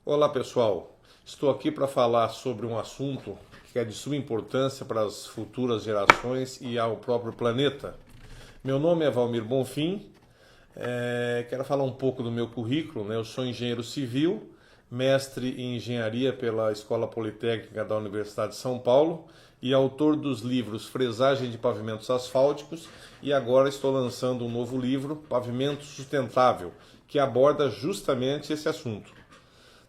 Olá pessoal, estou aqui para falar sobre um assunto que é de suma importância para as futuras gerações e ao próprio planeta. Meu nome é Valmir Bonfim, quero falar um pouco do meu currículo, né? Eu sou engenheiro civil, mestre em engenharia pela Escola Politécnica da Universidade de São Paulo e autor dos livros Fresagem de Pavimentos Asfálticos e agora estou lançando um novo livro, Pavimento Sustentável, que aborda justamente esse assunto.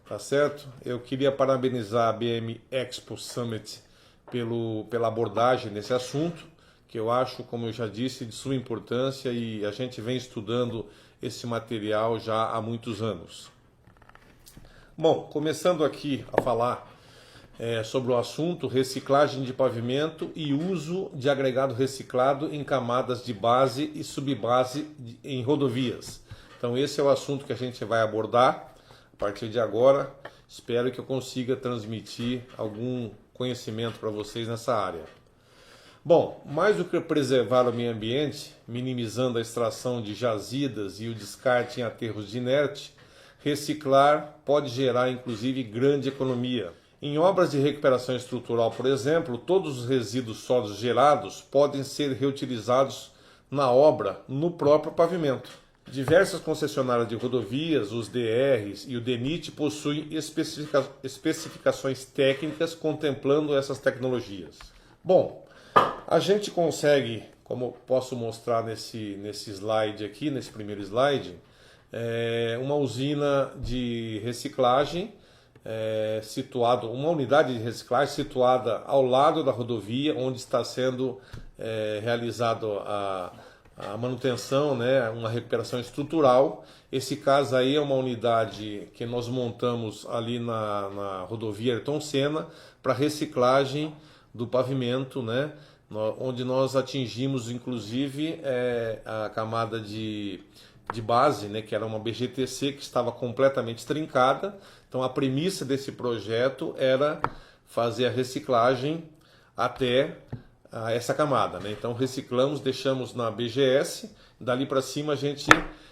Tá certo? Eu queria parabenizar a BM Expo Summit pela abordagem desse assunto, que eu acho, como eu já disse, de suma importância e a gente vem estudando esse material já há muitos anos. Bom, começando aqui a falar sobre o assunto reciclagem de pavimento e uso de agregado reciclado em camadas de base e subbase em rodovias. Então esse é o assunto que a gente vai abordar. A partir de agora, espero que eu consiga transmitir algum conhecimento para vocês nessa área. Bom, mais do que preservar o meio ambiente, minimizando a extração de jazidas e o descarte em aterros de inerte, reciclar pode gerar inclusive grande economia. Em obras de recuperação estrutural, por exemplo, todos os resíduos sólidos gerados podem ser reutilizados na obra, no próprio pavimento. Diversas concessionárias de rodovias, os DRs e o DENIT possuem especificações técnicas contemplando essas tecnologias. Bom, a gente consegue, como posso mostrar nesse slide aqui, nesse primeiro slide, uma usina de reciclagem uma unidade de reciclagem situada ao lado da rodovia, onde está sendo realizado a manutenção, né, uma recuperação estrutural. Esse caso aí é uma unidade que nós montamos ali na rodovia Ayrton Senna para reciclagem do pavimento, né, onde nós atingimos inclusive a camada de base, né, que era uma BGTC que estava completamente trincada. Então a premissa desse projeto era fazer a reciclagem até essa camada, né? Então reciclamos, deixamos na BGS, dali para cima a gente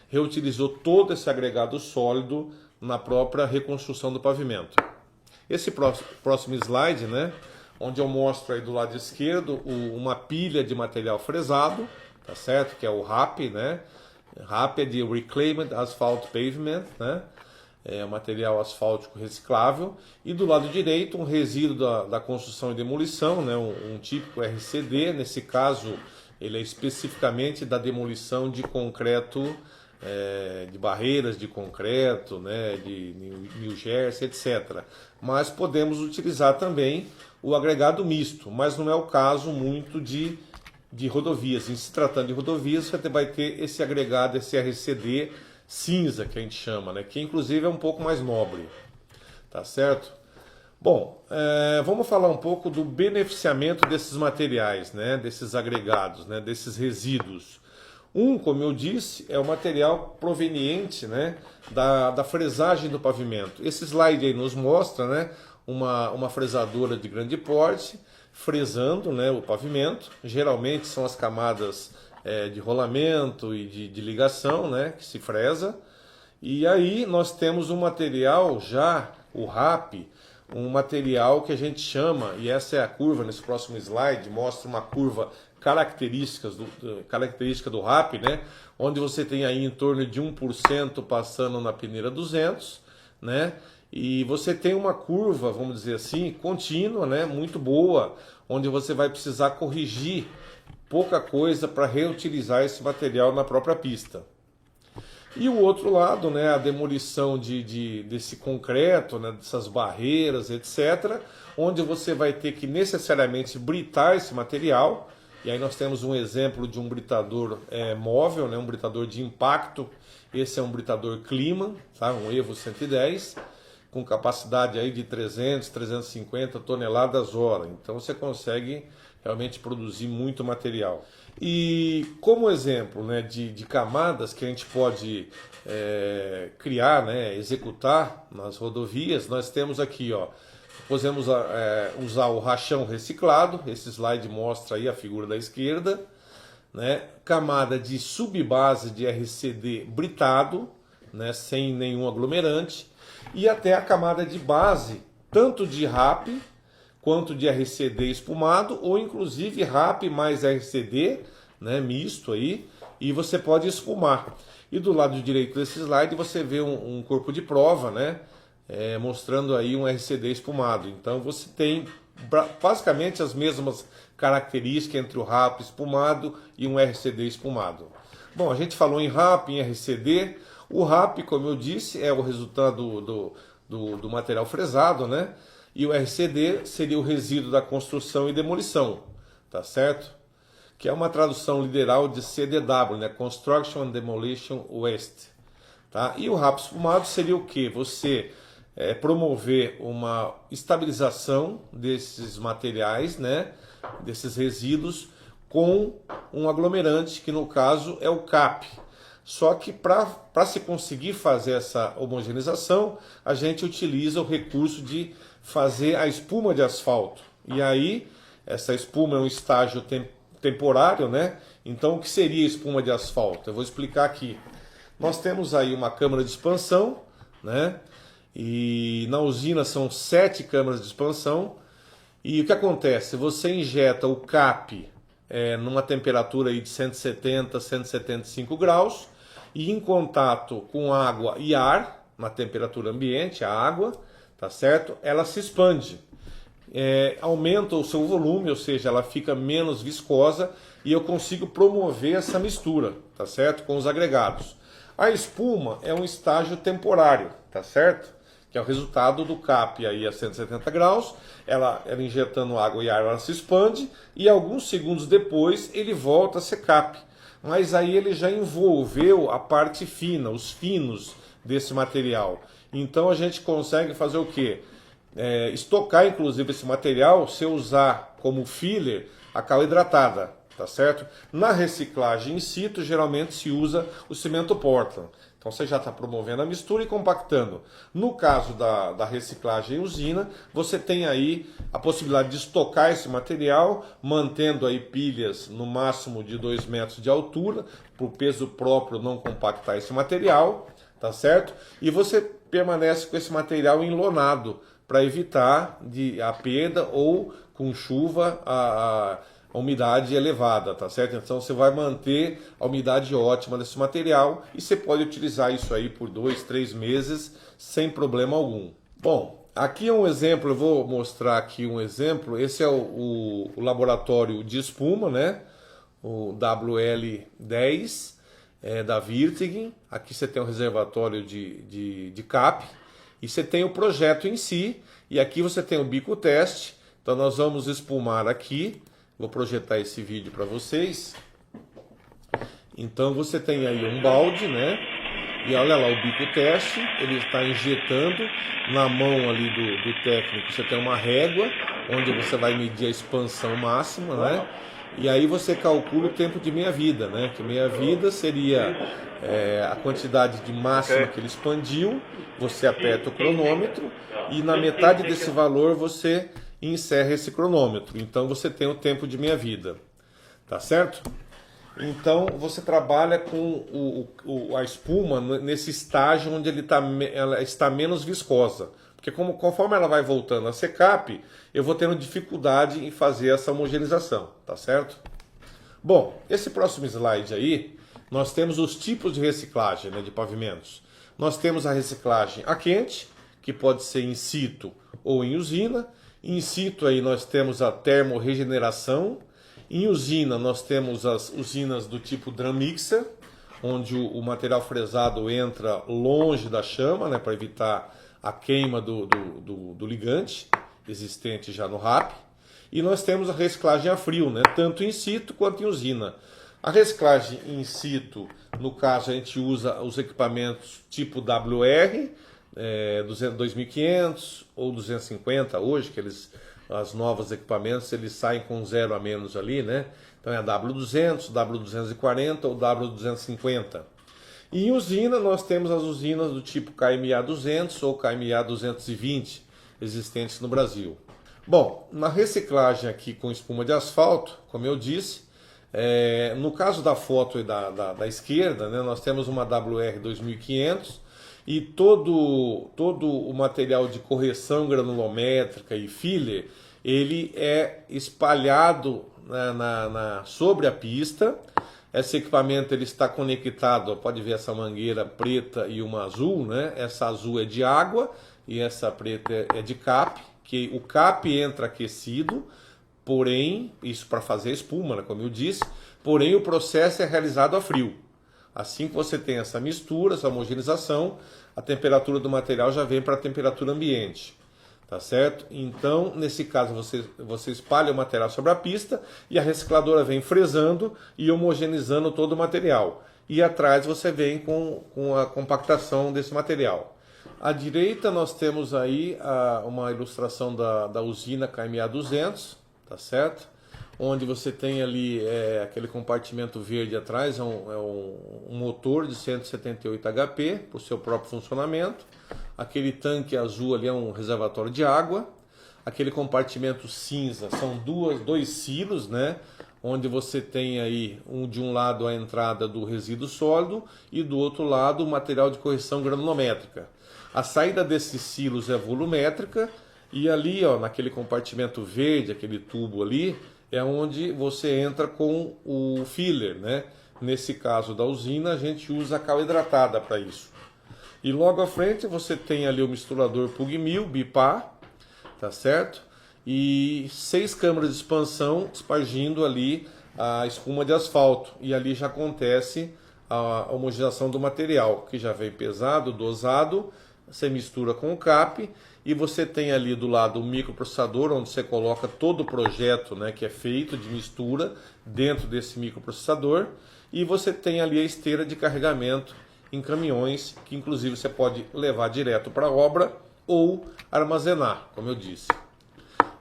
reutilizou todo esse agregado sólido na própria reconstrução do pavimento. Esse próximo slide, né, onde eu mostro aí do lado esquerdo uma pilha de material fresado, tá certo? Que é o RAP, né? RAP é de Reclaimed Asphalt Pavement, né? É material asfáltico reciclável, e do lado direito um resíduo da construção e demolição, né? Um típico RCD, nesse caso ele é especificamente da demolição de concreto, de barreiras de concreto, né? De New Jersey, etc. Mas podemos utilizar também o agregado misto, mas não é o caso muito de rodovias. Em se tratando de rodovias, você vai ter esse agregado, esse RCD cinza, que a gente chama, né? Que inclusive é um pouco mais nobre, tá certo? Bom, vamos falar um pouco do beneficiamento desses materiais, né? Desses agregados, né? Desses resíduos. Como eu disse, é o material proveniente, né? da fresagem do pavimento. Esse slide aí nos mostra, né? Uma fresadora de grande porte fresando, né, o pavimento. Geralmente são as camadas de rolamento e de ligação, né, que se fresa. E aí nós temos um material já, o RAP, um material que a gente chama, e essa é a curva nesse próximo slide, mostra uma curva característica do RAP, né, onde você tem aí em torno de 1% passando na peneira 200, né, e você tem uma curva, vamos dizer assim, contínua, né, muito boa, onde você vai precisar corrigir pouca coisa para reutilizar esse material na própria pista. E o outro lado, né, a demolição desse concreto, né, dessas barreiras, etc., onde você vai ter que necessariamente britar esse material. E aí nós temos um exemplo de um britador móvel, né, um britador de impacto. Esse é um britador Clima, tá, um Evo 110, com capacidade aí de 300, 350 toneladas hora. Então você consegue realmente produzir muito material. E como exemplo, né, de camadas que a gente pode criar, né, executar nas rodovias, nós temos aqui, ó, podemos usar o rachão reciclado. Esse slide mostra aí a figura da esquerda, né, camada de subbase de RCD britado, né, sem nenhum aglomerante. e até a camada de base, tanto de RAP quanto de RCD espumado, ou inclusive RAP mais RCD, né, misto aí, e você pode espumar. E do lado direito desse slide você vê um corpo de prova, né, mostrando aí um RCD espumado. Então você tem basicamente as mesmas características entre o RAP espumado e um RCD espumado. Bom, a gente falou em RAP, em RCD. O RAP, como eu disse, é o resultado do material fresado, né? E o RCD seria o resíduo da construção e demolição, tá certo? Que é uma tradução literal de CDW, né? Construction and Demolition Waste. Tá? E o RAP espumado seria o quê? Você promover uma estabilização desses materiais, né? Desses resíduos, com um aglomerante, que no caso é o CAP. Só que para se conseguir fazer essa homogeneização, a gente utiliza o recurso de fazer a espuma de asfalto. E aí, essa espuma é um estágio temporário, né? Então, o que seria espuma de asfalto? Eu vou explicar aqui. Nós temos aí uma câmara de expansão, né? E na usina são 7 câmaras de expansão. E o que acontece? Você injeta o CAP numa temperatura aí de 170, 175 graus, e em contato com água e ar, na temperatura ambiente, a água, tá certo? Ela se expande, aumenta o seu volume, ou seja, ela fica menos viscosa, e eu consigo promover essa mistura, tá certo? Com os agregados. A espuma é um estágio temporário, tá certo? Que é o resultado do CAP aí a 170 graus, ela injetando água e ar, ela se expande, e alguns segundos depois ele volta a ser CAP. Mas aí ele já envolveu a parte fina, os finos desse material. Então a gente consegue fazer o quê? Estocar inclusive esse material, se usar como filler a cal hidratada, tá certo? Na reciclagem in situ geralmente se usa o cimento Portland. Então você já está promovendo a mistura e compactando. No caso da reciclagem em usina, você tem aí a possibilidade de estocar esse material, mantendo aí pilhas no máximo de 2 metros de altura, para o peso próprio não compactar esse material, tá certo? E você permanece com esse material enlonado, para evitar a perda ou com chuva a umidade elevada, tá certo? Então você vai manter a umidade ótima desse material e você pode utilizar isso aí por 2, 3 meses sem problema algum. Bom, aqui é um exemplo, eu vou mostrar aqui um exemplo. Esse é o laboratório de espuma, né? O WL10 da Wirtgen. Aqui você tem um reservatório de CAP e você tem o projeto em si, e aqui você tem o bico teste. Então nós vamos espumar aqui. Vou projetar esse vídeo para vocês. Então você tem aí um balde, né? E olha lá o bico teste, ele está injetando na mão ali do técnico. Você tem uma régua onde você vai medir a expansão máxima, né? E aí você calcula o tempo de meia-vida, né? Que meia-vida seria a quantidade de máxima que ele expandiu. Você aperta o cronômetro e na metade desse valor você encerra esse cronômetro. Então você tem o tempo de meia-vida, tá certo? Então você trabalha com a espuma nesse estágio onde ela está menos viscosa, porque conforme ela vai voltando a ser CAP, eu vou tendo dificuldade em fazer essa homogeneização, tá certo? Bom, esse próximo slide aí, nós temos os tipos de reciclagem, né, de pavimentos. Nós temos a reciclagem a quente, que pode ser in situ ou em usina. In situ aí nós temos a termorregeneração. Em usina nós temos as usinas do tipo drum mixer, onde o material fresado entra longe da chama, né, para evitar a queima do ligante existente já no RAP. E nós temos a reciclagem a frio, né, tanto in situ quanto em usina. A reciclagem in situ, no caso a gente usa os equipamentos tipo WR, 2500 ou 250 hoje, que as novos equipamentos eles saem com 0 a menos ali, né? Então é a W200, W240 ou W250. E em usina nós temos as usinas do tipo KMA 200 ou KMA 220 existentes no Brasil. Bom, na reciclagem aqui com espuma de asfalto, como eu disse, no caso da foto da esquerda, né, nós temos uma WR 2500. e todo o material de correção granulométrica e filler, ele é espalhado sobre a pista. Esse equipamento ele está conectado, pode ver essa mangueira preta e uma azul, né? Essa azul é de água e essa preta é de cap, que o cap entra aquecido, porém, isso para fazer espuma, né, como eu disse, porém o processo é realizado a frio. Assim que você tem essa mistura, essa homogeneização, a temperatura do material já vem para a temperatura ambiente. Tá certo? Então, nesse caso, você espalha o material sobre a pista e a recicladora vem fresando e homogeneizando todo o material. E atrás você vem com a compactação desse material. À direita nós temos aí uma ilustração da usina KMA 200, tá certo? Onde você tem ali aquele compartimento verde atrás, é um motor de 178 HP para o seu próprio funcionamento. Aquele tanque azul ali é um reservatório de água. Aquele compartimento cinza são dois silos, né? Onde você tem aí de um lado a entrada do resíduo sólido e do outro lado o material de correção granulométrica. A saída desses silos é volumétrica e ali, ó, naquele compartimento verde, aquele tubo ali, é onde você entra com o filler, né? Nesse caso da usina, a gente usa a cal hidratada para isso. E logo à frente você tem ali o misturador Pugmil, BIPA, tá certo? E 6 câmaras de expansão espargindo ali a espuma de asfalto. E ali já acontece a homogeneização do material, que já vem pesado, dosado, você mistura com o cap e você tem ali do lado o microprocessador, onde você coloca todo o projeto, né, que é feito de mistura dentro desse microprocessador, e você tem ali a esteira de carregamento em caminhões, que inclusive você pode levar direto para a obra ou armazenar, como eu disse.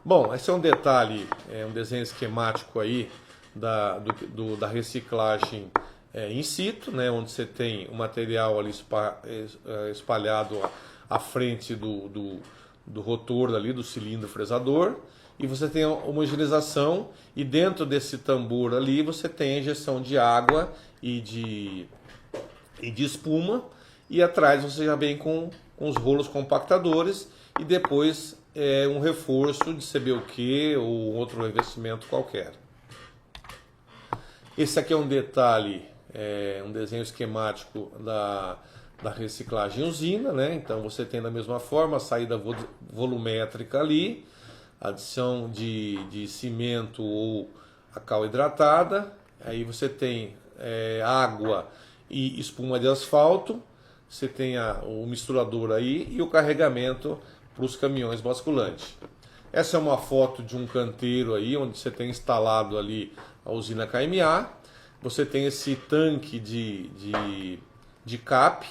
Bom, esse é um detalhe, um desenho esquemático aí da reciclagem in situ, né, onde você tem o material ali espalhado à frente do rotor ali, do cilindro fresador, e você tem a homogeneização, e dentro desse tambor ali você tem a injeção de água e de espuma, e atrás você já vem com os rolos compactadores e depois um reforço de CBUQ ou outro revestimento qualquer. Esse aqui é um detalhe, um desenho esquemático da reciclagem usina, né? Então você tem da mesma forma a saída volumétrica ali, adição de cimento ou a cal hidratada, aí você tem água e espuma de asfalto, você tem o misturador aí e o carregamento para os caminhões basculantes. Essa é uma foto de um canteiro aí, onde você tem instalado ali a usina KMA. Você tem esse tanque de cap,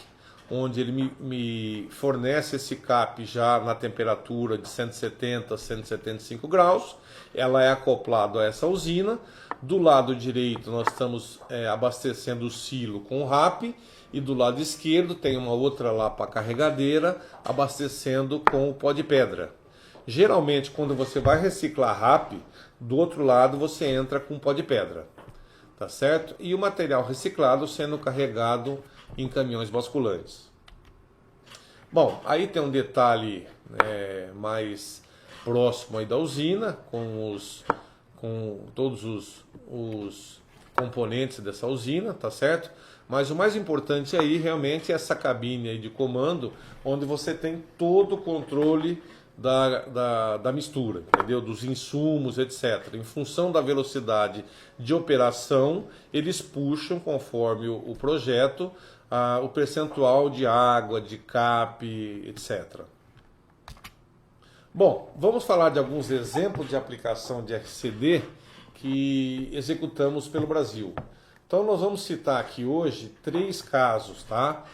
onde ele me fornece esse cap já na temperatura de 170 a 175 graus. Ela é acoplada a essa usina. Do lado direito nós estamos abastecendo o silo com RAP, e do lado esquerdo tem uma outra lá para carregadeira, abastecendo com o pó de pedra. Geralmente quando você vai reciclar RAP, do outro lado você entra com pó de pedra, tá certo? E o material reciclado sendo carregado em caminhões basculantes. Bom, aí tem um detalhe mais próximo aí da usina, com todos os componentes dessa usina, tá certo? Mas o mais importante aí realmente é essa cabine aí de comando, onde você tem todo o controle da mistura, entendeu? Dos insumos, etc. Em função da velocidade de operação, eles puxam, conforme o projeto, o percentual de água, de cap, etc. Bom, vamos falar de alguns exemplos de aplicação de RCD que executamos pelo Brasil. Então nós vamos citar aqui hoje 3 casos, tá?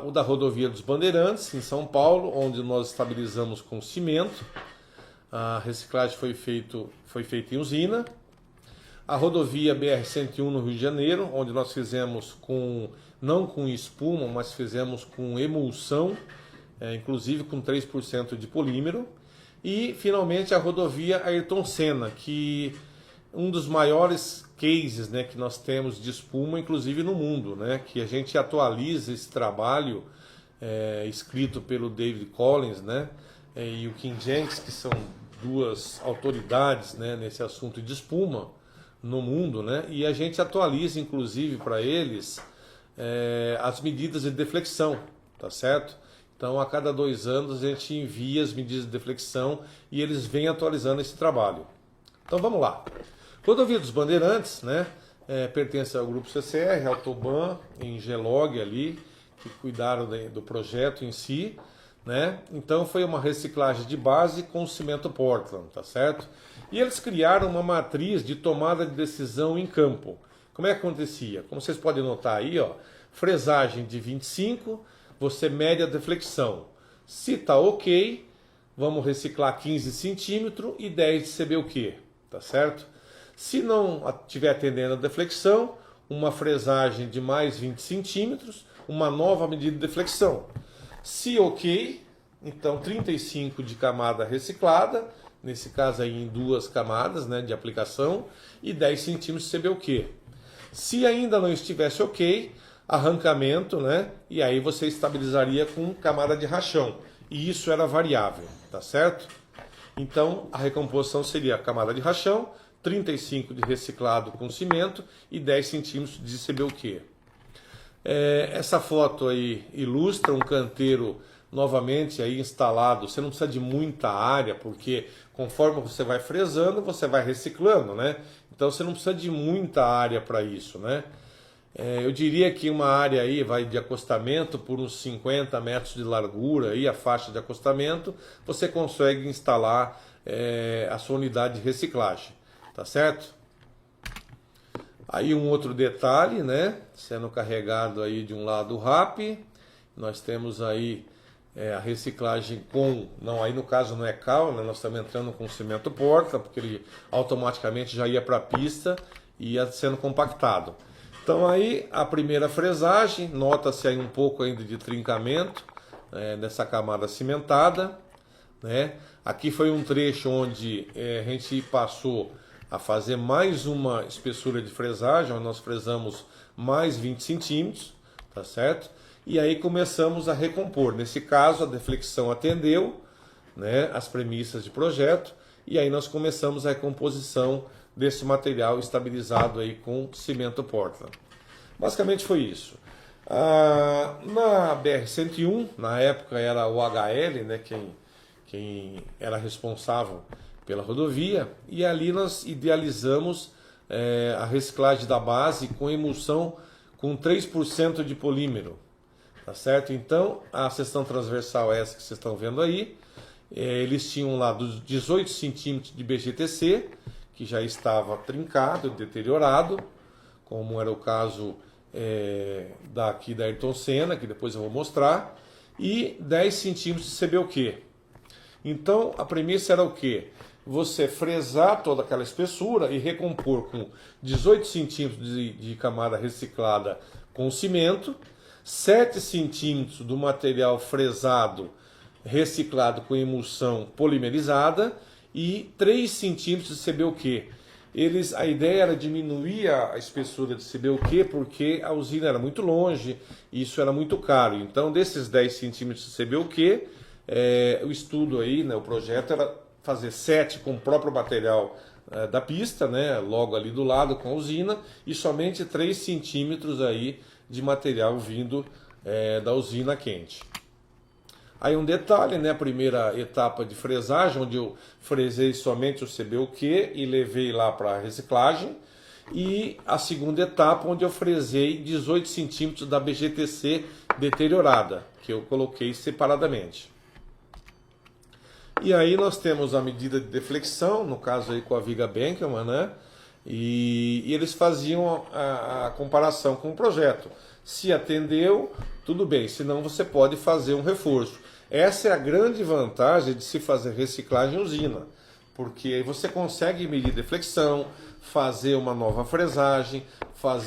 O da rodovia dos Bandeirantes, em São Paulo, onde nós estabilizamos com cimento. A reciclagem foi feita em usina. A rodovia BR-101 no Rio de Janeiro, onde nós fizemos não com espuma, mas fizemos com emulsão, inclusive com 3% de polímero. E finalmente a rodovia Ayrton Senna, que um dos maiores cases, né, que nós temos de espuma, inclusive no mundo, né, que a gente atualiza esse trabalho escrito pelo David Collins, né, e o Kim Jenks, que são duas autoridades, né, nesse assunto de espuma no mundo, né, e a gente atualiza inclusive para eles as medidas de deflexão, tá certo? Então a cada 2 anos a gente envia as medidas de deflexão e eles vêm atualizando esse trabalho. Então vamos lá. Rodovia dos Bandeirantes, né, pertence ao grupo CCR, Autoban, Engelog ali, que cuidaram do projeto em si, né? Então foi uma reciclagem de base com cimento Portland, tá certo? E eles criaram uma matriz de tomada de decisão em campo. Como é que acontecia? Como vocês podem notar aí, ó, fresagem de 25, você mede a deflexão. Se tá ok, vamos reciclar 15 centímetros e 10 de CBUQ, tá certo? Se não estiver atendendo a deflexão, uma fresagem de mais 20 centímetros, uma nova medida de deflexão. Se ok, então 35 de camada reciclada, nesse caso aí em 2 camadas, né, de aplicação, e 10 centímetros de CBUQ. Se ainda não estivesse ok, arrancamento, né, e aí você estabilizaria com camada de rachão. E isso era variável, tá certo? Então a recomposição seria a camada de rachão, 35 de reciclado com cimento e 10 centímetros de CBUQ. Essa foto aí ilustra um canteiro novamente aí instalado. Você não precisa de muita área, porque conforme você vai fresando, você vai reciclando, né? Então você não precisa de muita área para isso, né? Eu diria que uma área aí vai de acostamento por uns 50 metros de largura, aí a faixa de acostamento, você consegue instalar a sua unidade de reciclagem, tá certo? Aí um outro detalhe, né, sendo carregado aí de um lado o RAP, nós temos aí a reciclagem com, não, aí no caso não é cal, né, nós estamos entrando com cimento Portland, porque ele automaticamente já ia para a pista e ia sendo compactado. Então aí a primeira fresagem, nota-se aí um pouco ainda de trincamento nessa camada cimentada, né? Aqui foi um trecho onde a gente passou a fazer mais uma espessura de fresagem, onde nós fresamos mais 20 centímetros, tá certo? E aí começamos a recompor. Nesse caso, a deflexão atendeu, né, as premissas de projeto, e aí nós começamos a recomposição desse material estabilizado aí com cimento Portland. Basicamente foi isso. Na BR-101, na época era o HL, né, quem era responsável pela rodovia, e ali nós idealizamos a reciclagem da base com emulsão com 3% de polímero, tá certo? Então a seção transversal é essa que vocês estão vendo aí, eles tinham lá dos 18 centímetros de BGTC, que já estava trincado, deteriorado, como era o caso daqui da Ayrton Senna, que depois eu vou mostrar, e 10 centímetros de CBUQ. Então a premissa era o quê? Você fresar toda aquela espessura e recompor com 18 centímetros de camada reciclada com cimento, 7 centímetros do material fresado reciclado com emulsão polimerizada e 3 centímetros de CBUQ. A ideia era diminuir a espessura de CBUQ porque a usina era muito longe e isso era muito caro. Então, desses 10 centímetros de CBUQ, o estudo aí, né, o projeto era fazer 7 com o próprio material da pista, né, logo ali do lado com a usina, e somente 3 centímetros aí de material vindo da usina quente. Aí um detalhe, né, a primeira etapa de fresagem, onde eu fresei somente o CBUQ e levei lá para a reciclagem, e a segunda etapa, onde eu fresei 18 centímetros da BGTC deteriorada, que eu coloquei separadamente. E aí nós temos a medida de deflexão, no caso aí com a viga Benkelman, né? E eles faziam a comparação com o projeto. Se atendeu, tudo bem, senão você pode fazer um reforço. Essa é a grande vantagem de se fazer reciclagem em usina, porque aí você consegue medir deflexão, fazer uma nova fresagem,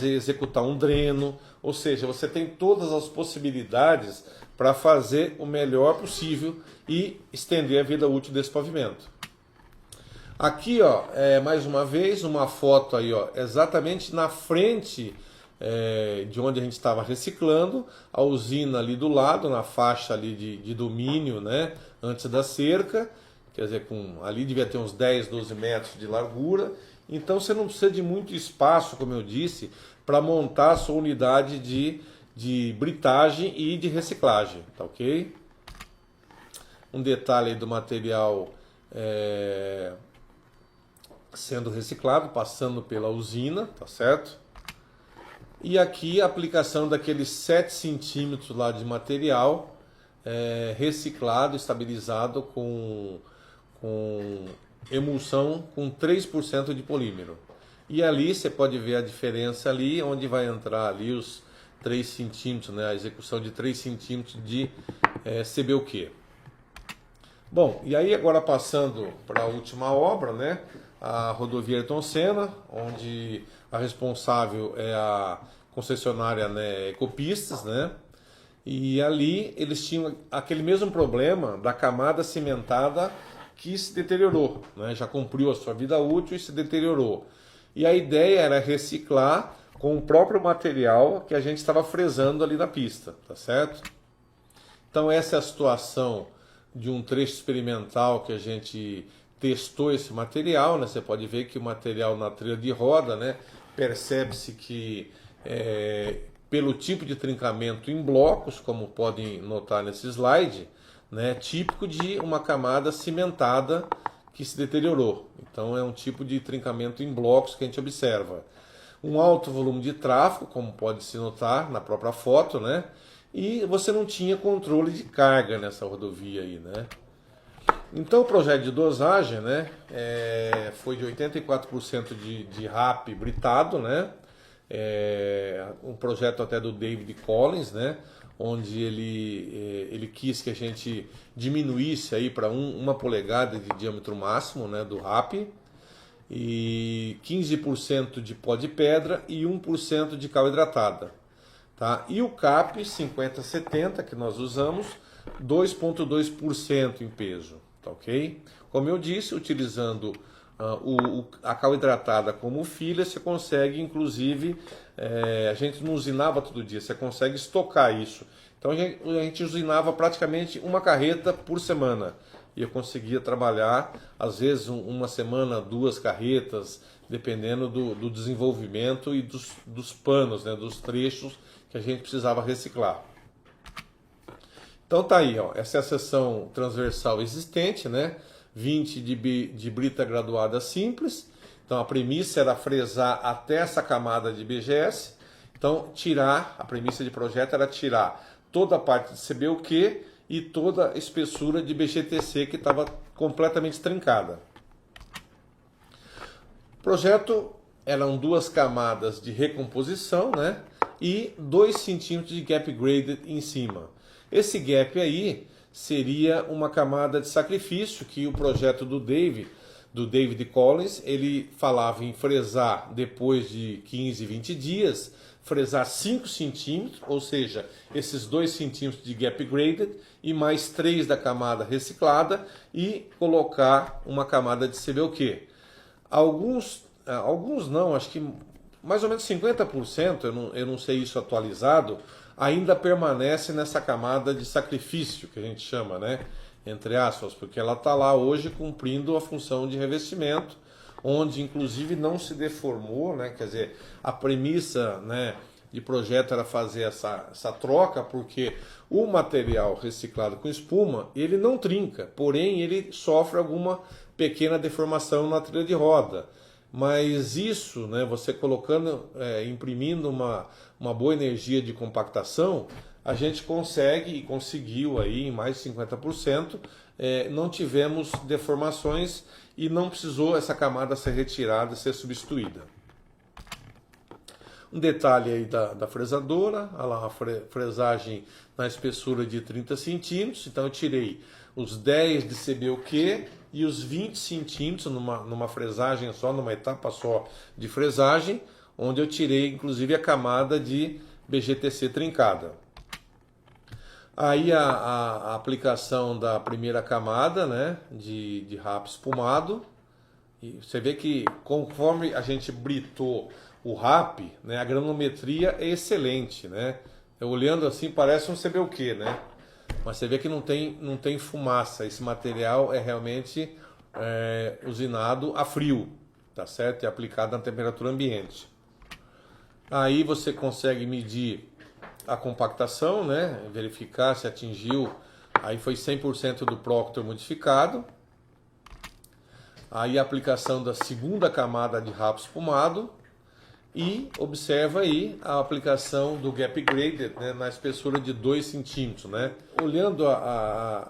executar um dreno, ou seja, você tem todas as possibilidades para fazer o melhor possível e estender a vida útil desse pavimento. Aqui, ó, mais uma vez, uma foto aí, ó, exatamente na frente de onde a gente estava reciclando, a usina ali do lado, na faixa ali de domínio, né, antes da cerca, quer dizer, ali devia ter uns 10, 12 metros de largura, então você não precisa de muito espaço, como eu disse, para montar a sua unidade de britagem e de reciclagem, tá ok? Um detalhe aí do material sendo reciclado, passando pela usina, tá certo? E aqui a aplicação daqueles 7 centímetros lá de material reciclado, estabilizado com emulsão com 3% de polímero. E ali você pode ver a diferença ali, onde vai entrar ali os 3 centímetros, né, a execução de 3 centímetros de CBUQ. Bom, e aí agora passando para a última obra, né, a rodovia Ayrton Senna, onde a responsável é a concessionária, né, Ecopistas, né, e ali eles tinham aquele mesmo problema da camada cimentada que se deteriorou, né, já cumpriu a sua vida útil e se deteriorou. E a ideia era reciclar com o próprio material que a gente estava fresando ali na pista, tá certo? Então essa é a situação de um trecho experimental que a gente testou esse material, né? Você pode ver que o material na trilha de roda, né? Percebe-se que pelo tipo de trincamento em blocos, como podem notar nesse slide, né? Típico de uma camada cimentada que se deteriorou. Então é um tipo de trincamento em blocos que a gente observa. Um alto volume de tráfego, como pode se notar na própria foto, né? E você não tinha controle de carga nessa rodovia aí, né? Então o projeto de dosagem, né, foi de 84% de RAP britado, né? Um projeto até do David Collins, né? Onde ele quis que a gente diminuísse aí para 1 polegada de diâmetro máximo, né, do RAP, e 15% de pó de pedra e 1% de cal hidratada. Tá? E o CAP 5070 que nós usamos, 2,2% em peso, tá ok? Como eu disse, utilizando a cal hidratada como filha, você consegue, inclusive, a gente não usinava todo dia, você consegue estocar isso. Então a gente usinava praticamente uma carreta por semana. E eu conseguia trabalhar, às vezes, uma semana, 2 carretas, dependendo do desenvolvimento e dos panos, né, dos trechos que a gente precisava reciclar. Então tá aí, ó, essa é a seção transversal existente, né? 20 de brita graduada simples. Então a premissa era fresar até essa camada de BGS. Então a premissa de projeto era tirar toda a parte de CBUQ e toda a espessura de BGTC que estava completamente trincada. O projeto eram 2 camadas de recomposição, né? E 2 centímetros de gap graded em cima. Esse gap aí seria uma camada de sacrifício que o projeto do David Collins, ele falava em fresar depois de 15, 20 dias, fresar 5 centímetros, ou seja, esses 2 centímetros de gap graded e mais 3 da camada reciclada e colocar uma camada de CBUQ. Alguns não, acho que mais ou menos 50%, eu não sei isso atualizado, ainda permanece nessa camada de sacrifício, que a gente chama, né? Entre aspas, porque ela está lá hoje cumprindo a função de revestimento, onde inclusive não se deformou, né? Quer dizer, a premissa, né, de projeto era fazer essa troca, porque o material reciclado com espuma, ele não trinca, porém ele sofre alguma pequena deformação na trilha de roda. Mas isso, né, você colocando, imprimindo uma boa energia de compactação, a gente consegue e conseguiu aí em mais de 50%, não tivemos deformações e não precisou essa camada ser retirada, ser substituída. Um detalhe aí da fresadora, a fresagem na espessura de 30 centímetros, então eu tirei os 10 de CBUQ e os 20 centímetros numa fresagem só, numa etapa só de fresagem, onde eu tirei inclusive a camada de BGTC trincada. Aí a aplicação da primeira camada, né, de RAP espumado, E você vê que conforme a gente britou o RAP, né, a granometria é excelente, né? Olhando assim parece um CBUQ, né? Mas você vê que não tem fumaça. Esse material é realmente usinado a frio, tá certo? E aplicado na temperatura ambiente. Aí você consegue medir a compactação, né? Verificar se atingiu. Aí foi 100% do Proctor modificado. Aí a aplicação da segunda camada de RAP espumado e observa aí a aplicação do Gap Graded, né, na espessura de 2 centímetros. Né? Olhando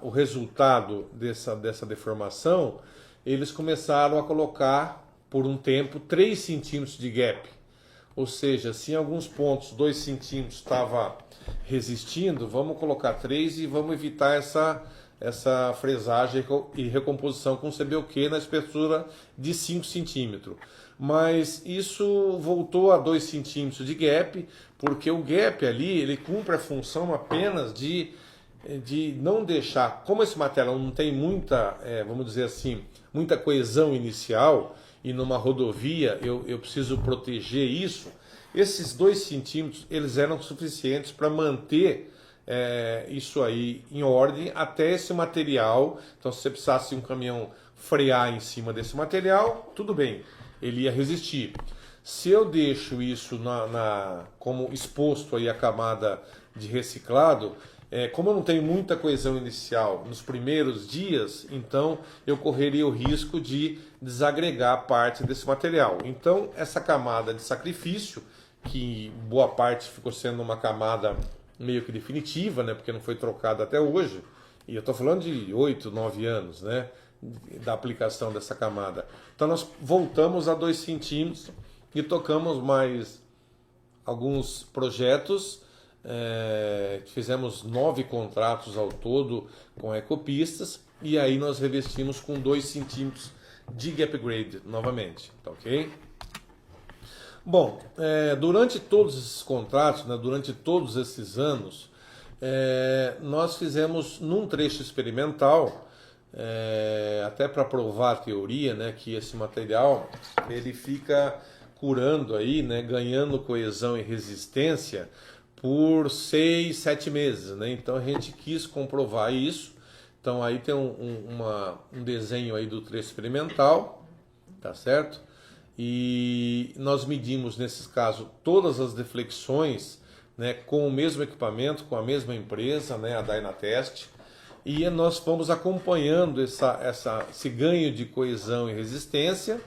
o resultado dessa deformação, eles começaram a colocar por um tempo 3 centímetros de gap. Ou seja, se em alguns pontos 2 centímetros estava resistindo, vamos colocar 3 e vamos evitar essa fresagem e recomposição com CBUQ na espessura de 5 centímetros. Mas isso voltou a 2 centímetros de gap, porque o gap ali ele cumpre a função apenas de não deixar, como esse material não tem muita, vamos dizer assim, muita coesão inicial, e numa rodovia eu preciso proteger isso, esses 2 centímetros eles eram suficientes para manter isso aí em ordem até esse material. Então, se você precisasse um caminhão frear em cima desse material, tudo bem, ele ia resistir. Se eu deixo isso como exposto aí a camada de reciclado, como eu não tenho muita coesão inicial nos primeiros dias, então eu correria o risco de desagregar parte desse material. Então, essa camada de sacrifício, que boa parte ficou sendo uma camada meio que definitiva, né, porque não foi trocada até hoje, e eu estou falando de 8, 9 anos, né, da aplicação dessa camada. Então nós voltamos a 2 centímetros e tocamos mais alguns projetos, fizemos 9 contratos ao todo com ecopistas, e aí nós revestimos com 2 centímetros de gap grade novamente, tá ok? Bom, durante todos esses contratos, né, durante todos esses anos, nós fizemos num trecho experimental, até para provar a teoria, né, que esse material ele fica curando aí, né, ganhando coesão e resistência por 6, 7 meses, né? Então a gente quis comprovar isso. Então aí tem um desenho aí do trecho experimental, tá certo? E nós medimos, nesses casos, todas as deflexões, né, com o mesmo equipamento, com a mesma empresa, né, a Dynatest, e nós fomos acompanhando esse ganho de coesão e resistência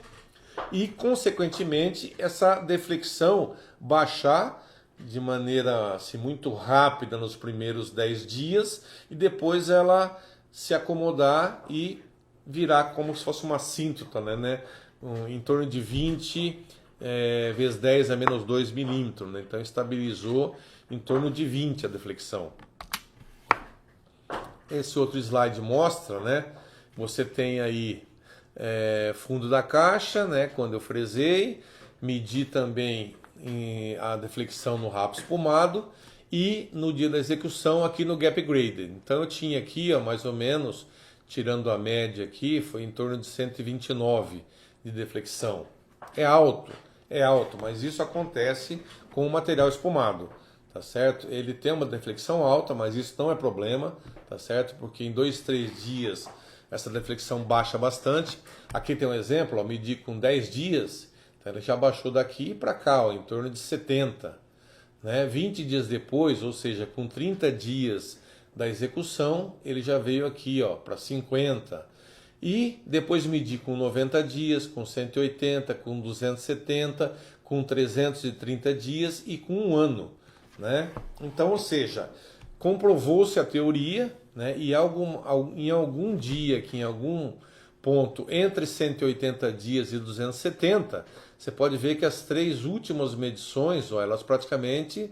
e, consequentemente, essa deflexão baixar de maneira assim, muito rápida nos primeiros 10 dias e depois ela se acomodar e virar como se fosse uma assíntota, né? Em torno de 20 vezes 10 a menos 2 milímetros, né? Então estabilizou em torno de 20 a deflexão. Esse outro slide mostra, né? Você tem aí fundo da caixa, né? Quando eu fresei, medi também a deflexão no RAP espumado e no dia da execução aqui no Gap Graded. Então eu tinha aqui, ó, mais ou menos, tirando a média aqui, foi em torno de 129 de deflexão. É alto, mas isso acontece com o material espumado, tá certo? Ele tem uma deflexão alta, mas isso não é problema, tá certo? Porque em 2, 3 dias essa deflexão baixa bastante. Aqui tem um exemplo, ó, medi com 10 dias, então ele já baixou daqui para cá, ó, em torno de 70. Né? 20 dias depois, ou seja, com 30 dias da execução, ele já veio aqui para 50. E depois medi com 90 dias, com 180, com 270, com 330 dias e com 1 ano. Né? Então, ou seja, comprovou-se a teoria, né? E em algum dia, que em algum ponto entre 180 dias e 270, você pode ver que as 3 últimas medições, elas praticamente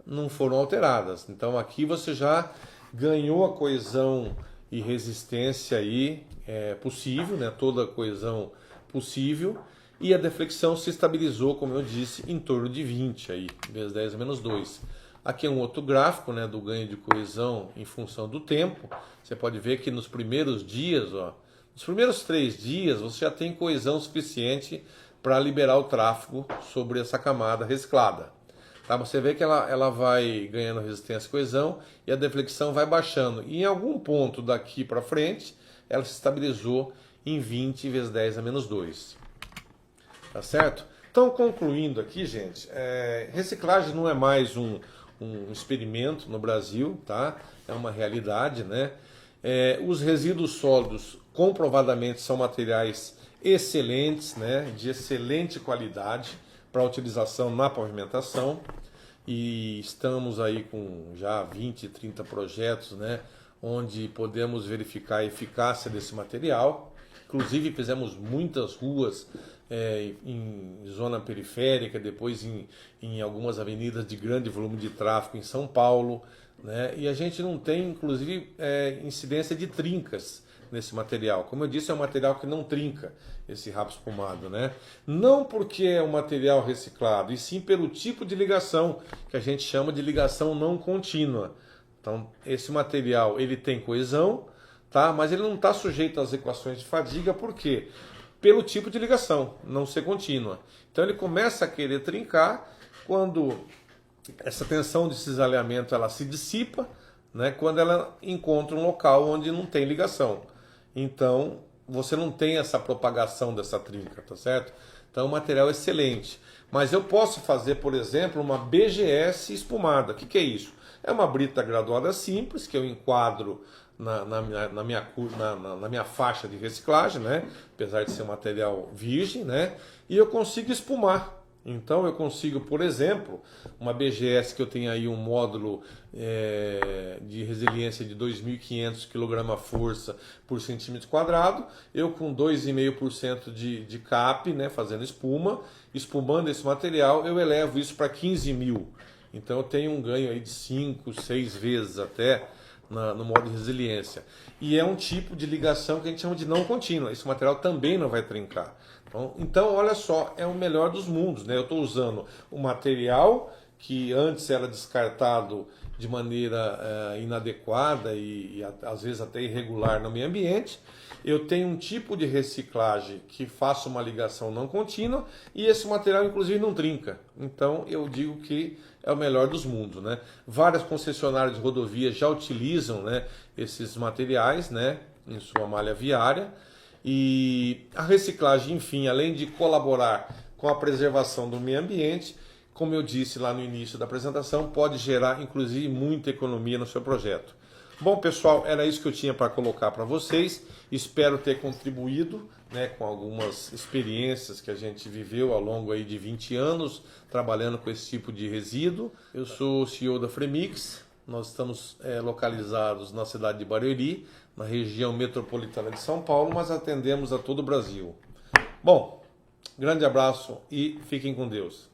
não foram alteradas. Então aqui você já ganhou a coesão e resistência aí possível, né? Toda a coesão possível, e a deflexão se estabilizou, como eu disse, em torno de 20 aí, vezes 10 menos 2. Aqui é um outro gráfico, né, do ganho de coesão em função do tempo. Você pode ver que nos primeiros dias, Nos primeiros 3 dias você já tem coesão suficiente para liberar o tráfego sobre essa camada reciclada. Tá? Você vê que ela vai ganhando resistência e coesão e a deflexão vai baixando. E em algum ponto daqui para frente, ela se estabilizou em 20 vezes 10 a menos 2. Tá certo? Então, concluindo aqui, gente, reciclagem não é mais um experimento no Brasil, tá? É uma realidade, né? Os resíduos sólidos comprovadamente são materiais excelentes, né? De excelente qualidade para utilização na pavimentação, e estamos aí com já 20, 30 projetos, né? Onde podemos verificar a eficácia desse material. Inclusive fizemos muitas ruas em zona periférica, depois em algumas avenidas de grande volume de tráfego em São Paulo, né? E a gente não tem, inclusive, incidência de trincas nesse material. Como eu disse, é um material que não trinca, esse rabo espumado, né? Não porque é um material reciclado, e sim pelo tipo de ligação, que a gente chama de ligação não contínua. Então, esse material ele tem coesão, tá? Mas ele não está sujeito às equações de fadiga, por quê? Pelo tipo de ligação, não ser contínua. Então ele começa a querer trincar quando essa tensão de cisalhamento ela se dissipa, né? Quando ela encontra um local onde não tem ligação. Então você não tem essa propagação dessa trinca, tá certo? Então o material é excelente. Mas eu posso fazer, por exemplo, uma BGS espumada. O que é isso? É uma brita graduada simples que eu enquadro na minha faixa de reciclagem, né? Apesar de ser um material virgem, né? E eu consigo espumar. Então eu consigo, por exemplo, uma BGS que eu tenho aí um módulo de resiliência de 2.500 kgfm por centímetro quadrado, eu com 2,5% de CAP, né, fazendo espuma, espumando esse material, eu elevo isso para 15.000. Então eu tenho um ganho aí de 5, 6 vezes até no modo de resiliência. E é um tipo de ligação que a gente chama de não contínua. Esse material também não vai trincar. Então olha só, é o melhor dos mundos, né? Eu estou usando um material que antes era descartado de maneira inadequada e às vezes até irregular no meio ambiente. Eu tenho um tipo de reciclagem que faça uma ligação não contínua e esse material inclusive não trinca. Então eu digo que é o melhor dos mundos, né? Várias concessionárias de rodovias já utilizam, né, esses materiais, né, em sua malha viária. E a reciclagem, enfim, além de colaborar com a preservação do meio ambiente, como eu disse lá no início da apresentação, pode gerar inclusive muita economia no seu projeto. Bom, pessoal, era isso que eu tinha para colocar para vocês. Espero ter contribuído, né, com algumas experiências que a gente viveu ao longo aí de 20 anos trabalhando com esse tipo de resíduo. Eu sou o CEO da Fremix. Nós estamos localizados na cidade de Barueri, na região metropolitana de São Paulo, mas atendemos a todo o Brasil. Bom, grande abraço e fiquem com Deus.